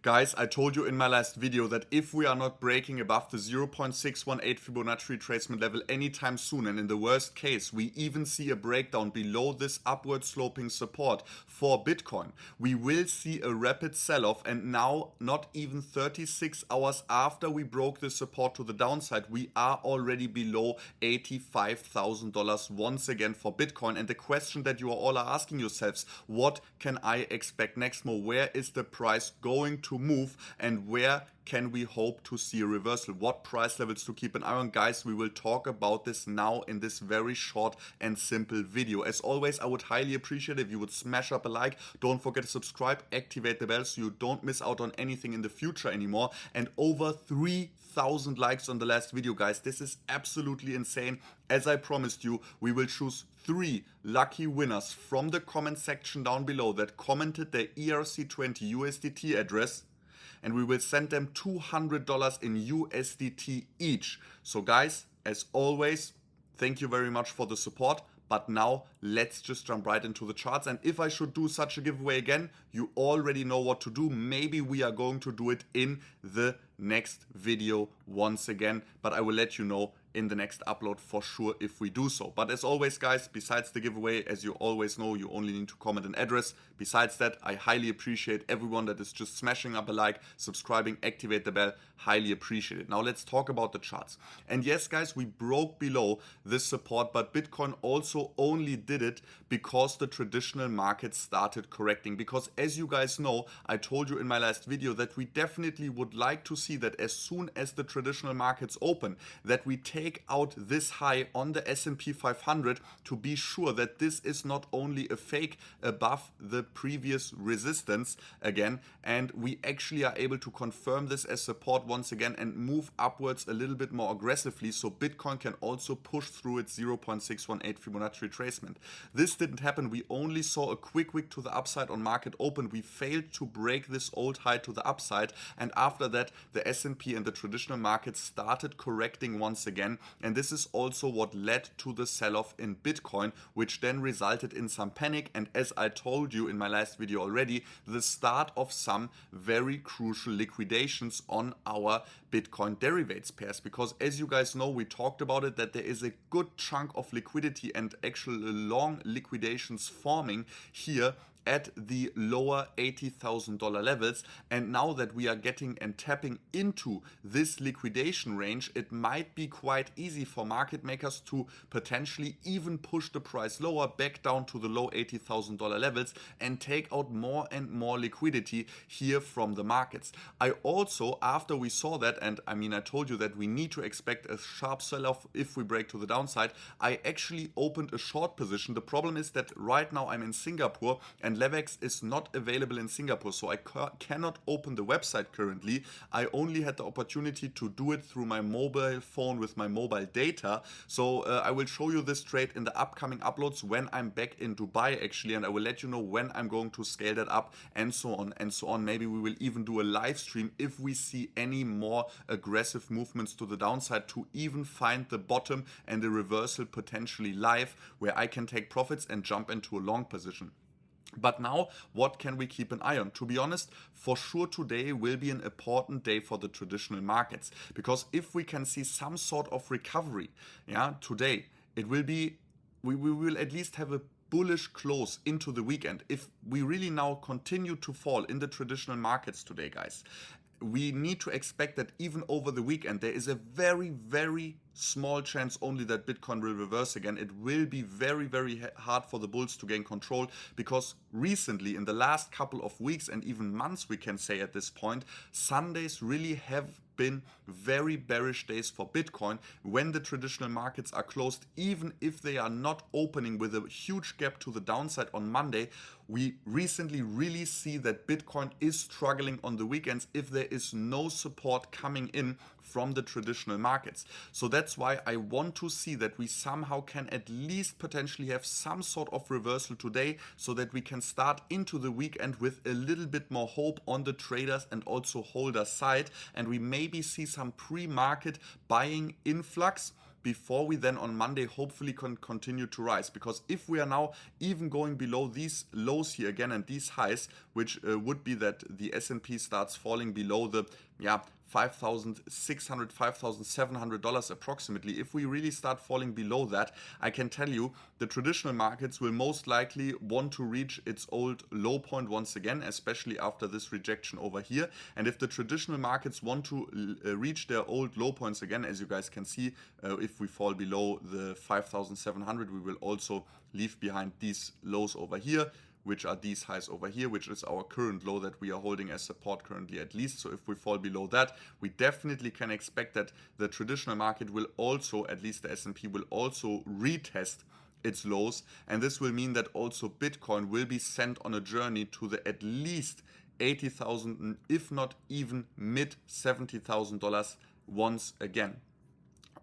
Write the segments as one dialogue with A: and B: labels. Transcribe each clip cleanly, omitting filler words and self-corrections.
A: Guys, I told you in my last video that if we are not breaking above the 0.618 Fibonacci retracement level anytime soon, and in the worst case we even see a breakdown below this upward sloping support for Bitcoin, we will see a rapid sell-off. And now, not even 36 hours after we broke the support to the downside, we are already below $85,000 once again for Bitcoin. And the question that you all are asking yourselves, what can I expect next? More, where is the price going to move, and where can we hope to see a reversal? What price levels to keep an eye on? Guys, we will talk about this now in this very short and simple video. As always, I would highly appreciate if you would smash up a like. Don't forget to subscribe, activate the bell so you don't miss out on anything in the future anymore. And over 3,000 likes on the last video, guys. This is absolutely insane. As I promised you, we will choose 3 lucky winners from the comment section down below that commented their ERC20 USDT address, and we will send them $200 in USDT each. So guys, as always, thank you very much for the support. But now let's just jump right into the charts. And if I should do such a giveaway again, you already know what to do. Maybe we are going to do it in the next video once again, but I will let you know in the next upload for sure if we do so. But as always, guys, besides the giveaway, as you always know, you only need to comment an address. Besides that, I highly appreciate everyone that is just smashing up a like, subscribing, activate the bell. Highly appreciate it. Now let's talk about the charts. And yes, guys, we broke below this support, but Bitcoin also only did it because the traditional market started correcting. Because as you guys know, I told you in my last video that we definitely would like to see that as soon as the traditional markets open, that we take out this high on the S&P 500 to be sure that this is not only a fake above the previous resistance again, and we actually are able to confirm this as support once again and move upwards a little bit more aggressively, so Bitcoin can also push through its 0.618 Fibonacci retracement. This didn't happen. We only saw a quick wick to the upside on market open. We failed to break this old high to the upside, and after that the S&P and the traditional markets started correcting once again, and this is also what led to the sell-off in Bitcoin, which then resulted in some panic, and as I told you in my last video already, the start of some very crucial liquidations on our Bitcoin derivatives pairs. Because as you guys know, we talked about it, that there is a good chunk of liquidity and actual long liquidations forming here at the lower $80,000 levels. And now that we are getting and tapping into this liquidation range, it might be quite easy for market makers to potentially even push the price lower back down to the low $80,000 levels and take out more and more liquidity here from the markets. I also, after we saw that, and I mean, I told you that we need to expect a sharp sell-off if we break to the downside, I actually opened a short position. The problem is that right now I'm in Singapore and Levex is not available in Singapore, so I cannot open the website currently. I only had the opportunity to do it through my mobile phone with my mobile data. So I will show you this trade in the upcoming uploads when I'm back in Dubai actually, and I will let you know when I'm going to scale that up and so on and so on. Maybe we will even do a live stream if we see any more aggressive movements to the downside to even find the bottom and the reversal potentially live, where I can take profits and jump into a long position. But now, what can we keep an eye on? To be honest, for sure today will be an important day for the traditional markets, because if we can see some sort of recovery, today, it will be, we will at least have a bullish close into the weekend. If we really now continue to fall in the traditional markets today, guys, we need to expect that even over the weekend there is a very, very small chance only that Bitcoin will reverse again. It will be very, very hard for the bulls to gain control, because recently, in the last couple of weeks and even months, we can say at this point, Sundays really have been very bearish days for Bitcoin when the traditional markets are closed. Even if they are not opening with a huge gap to the downside on Monday, we recently really see that Bitcoin is struggling on the weekends if there is no support coming in from the traditional markets. So that's why I want to see that we somehow can at least potentially have some sort of reversal today, so that we can start into the weekend with a little bit more hope on the traders and also holders side, and we maybe see some pre-market buying influx before we then on Monday hopefully can continue to rise. Because if we are now even going below these lows here again and these highs which would be that the S&P starts falling below the $5,600, $5,700 approximately. If we really start falling below that, I can tell you the traditional markets will most likely want to reach its old low point once again, especially after this rejection over here. And if the traditional markets want to reach their old low points again, as you guys can see, if we fall below the 5,700, we will also leave behind these lows over here, which are these highs over here, which is our current low that we are holding as support currently at least. So if we fall below that, we definitely can expect that the traditional market will also, at least the S&P will also retest its lows. And this will mean that also Bitcoin will be sent on a journey to the at least 80,000, if not even mid $70,000 once again.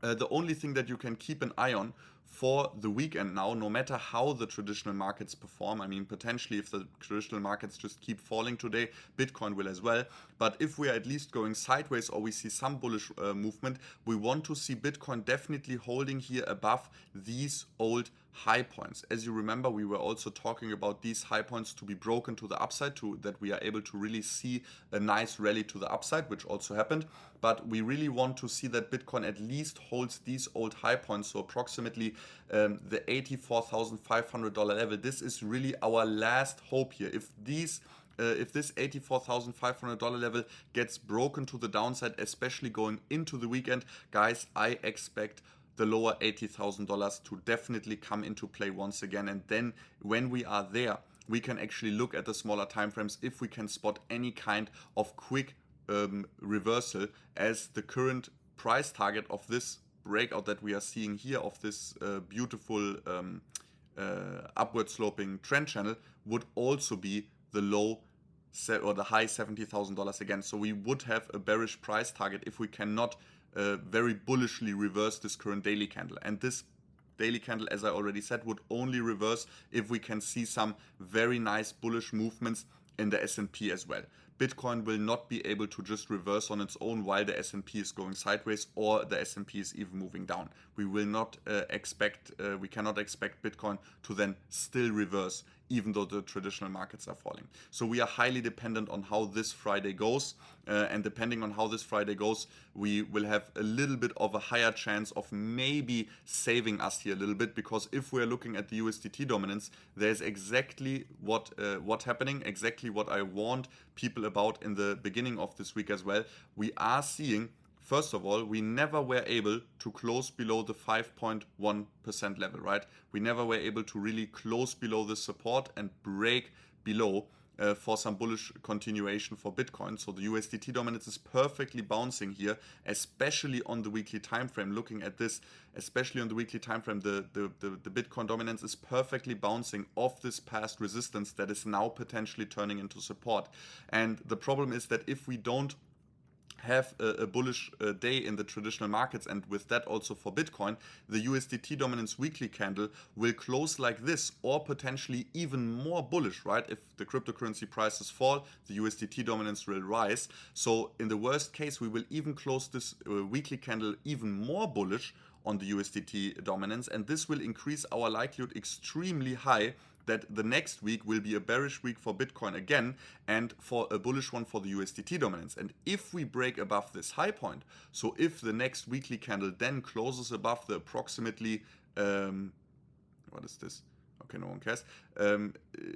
A: The only thing that you can keep an eye on for the weekend now, no matter how the traditional markets perform, I mean, potentially if the traditional markets just keep falling today, Bitcoin will as well. But if we are at least going sideways or we see some bullish movement, we want to see Bitcoin definitely holding here above these old high points. As you remember, we were also talking about these high points to be broken to the upside, to that we are able to really see a nice rally to the upside, which also happened. But we really want to see that Bitcoin at least holds these old high points, so approximately the $84,500 level. This is really our last hope here. If this $84,500 level gets broken to the downside, especially going into the weekend, guys, I expect the lower $80,000 to definitely come into play once again. And then when we are there, we can actually look at the smaller time frames if we can spot any kind of quick reversal, as the current price target of this breakout that we are seeing here, of this beautiful upward sloping trend channel, would also be the low or the high $70,000 again. So we would have a bearish price target if we cannot very bullishly reverse this current daily candle. And this daily candle, as I already said, would only reverse if we can see some very nice bullish movements in the S&P as well. Bitcoin will not be able to just reverse on its own while the S&P is going sideways or the S&P is even moving down. We will not we cannot expect Bitcoin to then still reverse even though the traditional markets are falling. So we are highly dependent on how this Friday goes, and depending on how this Friday goes, we will have a little bit of a higher chance of maybe saving us here a little bit, because if we're looking at the USDT dominance, there's exactly what happening, exactly what I warned people about in the beginning of this week as well. We are seeing, first of all, we never were able to close below the 5.1% level, right? We never were able to really close below the support and break below for some bullish continuation for Bitcoin. So the USDT dominance is perfectly bouncing here, especially on the weekly time frame. Looking at this, especially on the weekly time frame, the Bitcoin dominance is perfectly bouncing off this past resistance that is now potentially turning into support. And the problem is that if we don't have a bullish day in the traditional markets, and with that also for Bitcoin, the USDT dominance weekly candle will close like this, or potentially even more bullish, right? If the cryptocurrency prices fall, the USDT dominance will rise. So in the worst case, we will even close this weekly candle even more bullish on the USDT dominance, and this will increase our likelihood extremely high that the next week will be a bearish week for Bitcoin again, and for a bullish one for the USDT dominance. And if we break above this high point, so if the next weekly candle then closes above the approximately, what is this? Okay, no one cares.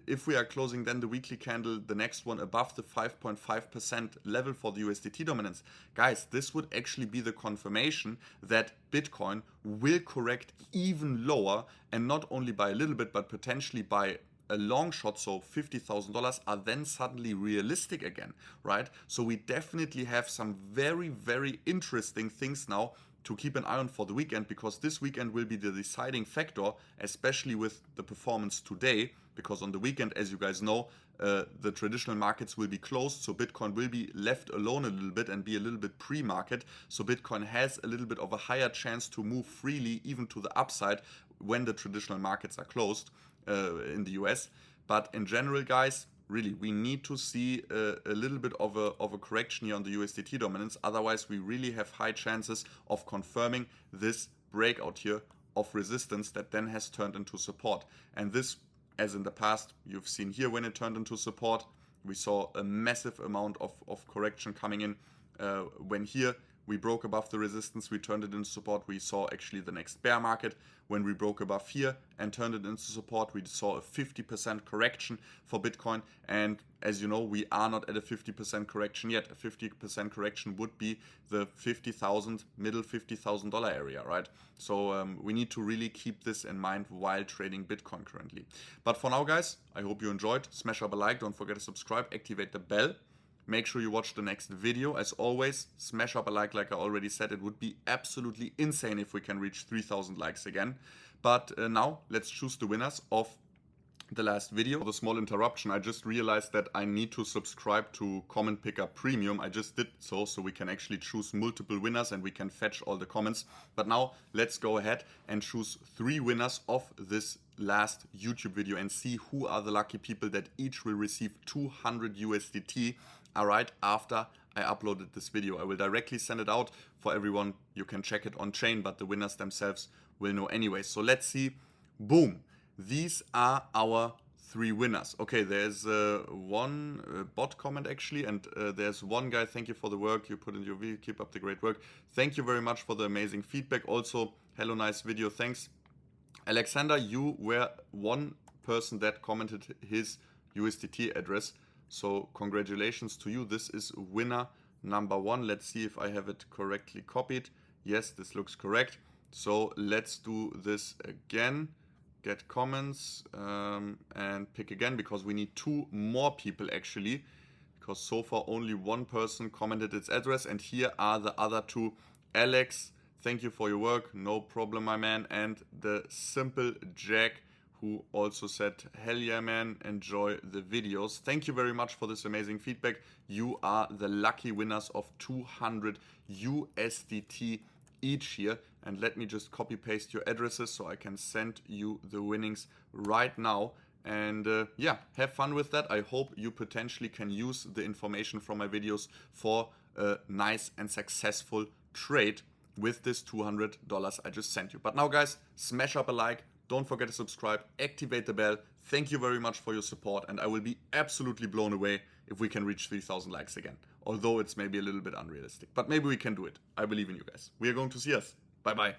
A: If we are closing then the weekly candle, the next one above the 5.5% level for the USDT dominance, guys, this would actually be the confirmation that Bitcoin will correct even lower, and not only by a little bit, but potentially by a long shot, so $50,000 are then suddenly realistic again, right? So we definitely have some very, very interesting things now to keep an eye on for the weekend, because this weekend will be the deciding factor, especially with the performance today, because on the weekend, as you guys know, the traditional markets will be closed, so Bitcoin will be left alone a little bit and be a little bit pre-market. So Bitcoin has a little bit of a higher chance to move freely, even to the upside, when the traditional markets are closed in the US. But in general, guys, really, we need to see a little bit of a correction here on the USDT dominance. Otherwise, we really have high chances of confirming this breakout here of resistance that then has turned into support. And this, as in the past, you've seen here when it turned into support, we saw a massive amount of correction coming in. When here we broke above the resistance, we turned it into support. We saw actually the next bear market. When we broke above here and turned it into support, we saw a 50% correction for Bitcoin. And as you know, we are not at a 50% correction yet. A 50% correction would be the $50,000, middle $50,000 area, right? So we need to really keep this in mind while trading Bitcoin currently. But for now, guys, I hope you enjoyed. Smash up a like, don't forget to subscribe, activate the bell. Make sure you watch the next video. As always, smash up a like I already said. It would be absolutely insane if we can reach 3,000 likes again. But now, let's choose the winners of the last video. The small interruption, I just realized that I need to subscribe to Comment Picker Premium. I just did so we can actually choose multiple winners and we can fetch all the comments. But now, let's go ahead and choose 3 winners of this last YouTube video and see who are the lucky people that each will receive 200 USDT. Right after I uploaded this video. I will directly send it out for everyone. You can check it on chain, but the winners themselves will know anyway. So let's see. Boom. These are our 3 winners. Okay, there's one bot comment actually, and there's one guy. Thank you for the work you put in your video. Keep up the great work. Thank you very much for the amazing feedback. Also, hello, nice video. Thanks. Alexander, you were one person that commented his USDT address. So congratulations to you. This is winner number 1. Let's see if I have it correctly copied. Yes, this looks correct. So let's do this again. Get comments and pick again, because we need 2 more people actually. Because so far only one person commented its address, and here are the other 2. Alex, thank you for your work. No problem, my man. And the Simple Jack, who also said, hell yeah, man, enjoy the videos. Thank you very much for this amazing feedback. You are the lucky winners of 200 USDT each here. And let me just copy paste your addresses so I can send you the winnings right now. And yeah, have fun with that. I hope you potentially can use the information from my videos for a nice and successful trade with this $200 I just sent you. But now, guys, smash up a like. Don't forget to subscribe, activate the bell. Thank you very much for your support, and I will be absolutely blown away if we can reach 3,000 likes again. Although it's maybe a little bit unrealistic, but maybe we can do it. I believe in you guys. We are going to see us. Bye-bye.